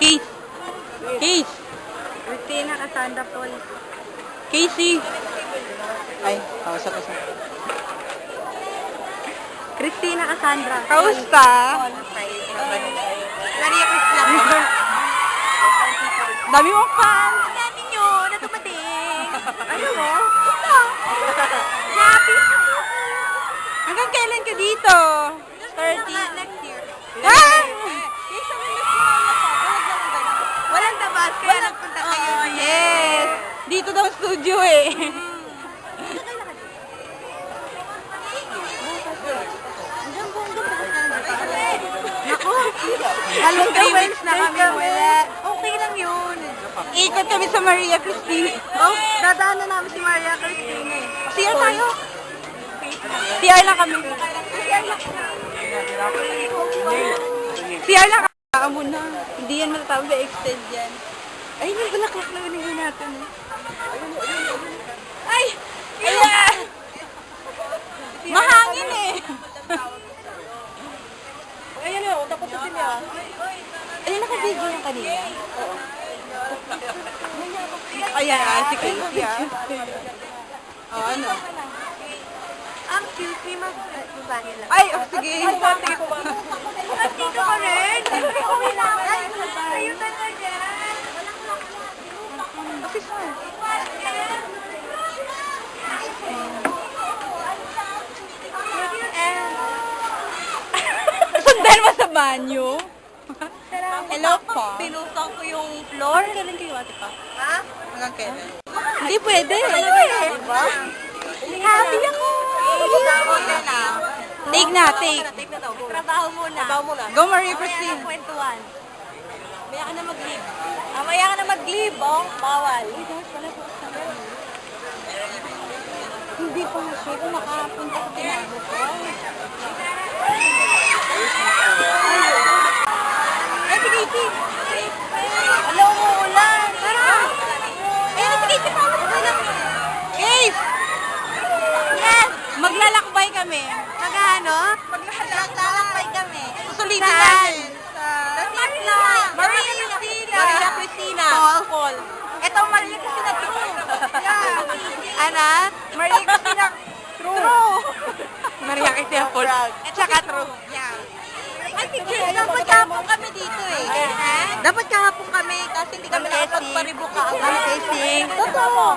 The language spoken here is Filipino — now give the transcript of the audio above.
Case. Case. Christina Cassandra Paul. Casey. Ay, kausap ko siya. Christina Cassandra. Kausta? Maria Cristina. Dami mong fans. Dami nyo na dumating. Ano mo? Happy. Hanggang kailan ka dito? 30. Next year. Ah! Walang tabas, kaya nagpunta kayo. Yes! Dito daw studio eh. Naku, Halong 3 weeks na kami wala. Okay lang yun. Ikot kami sa Maria Cristina. Oh, dadaan na namin si Maria Cristina eh. CR tayo. CR lang kami. CR lang kami. Amo na. Hindi yan matatawag na extend yan. Ay, may bulaklak na binigyan natin. Ay! Ayan! Mahangin eh. Ayan o, dapat na sila. Ayun, naka-video yung kanina. Oo. Ayan, si Casey ah. Oh, ano? Excuse me, mag-babae lang. Ay, oh, sige. Sige po ba? Dito ka rin. Okay lang. Kayo talaga. Okay, sir. Sundan mo sa banyo. Hello po. Pinusaw ko yung floor. Kailan kayo ate pa? Ha? Hanggang kailan? Hindi pwede. Diba? Happy ako. Take na, take. Trabaho muna. Trabaho muna. Go Maria Mamaya Christine. na kwentuhan. Mamaya ka na mag-leave. Mamaya ka na mag-leave, oh. Bawal. Hindi pa sure kung makapunta sa tinago ko. Ay, si Katie. Alam mo, ulan. Tara. Ayun na si Katie. Guys! Yes. Maglalakbay kami. Magano? Maglalakbay kami. Susulitin Saan? namin. Maria Cristina. Maria Cristina. Paul. Ito, Maria Cristina True. Ana? Maria Cristina True. Maria Cristina Paul. Tsaka true. Ay, picture, dapat kahapon kami dito eh. Dapat kahapon kami kasi hindi kami nakapagparibo ka. Testing. Totoo.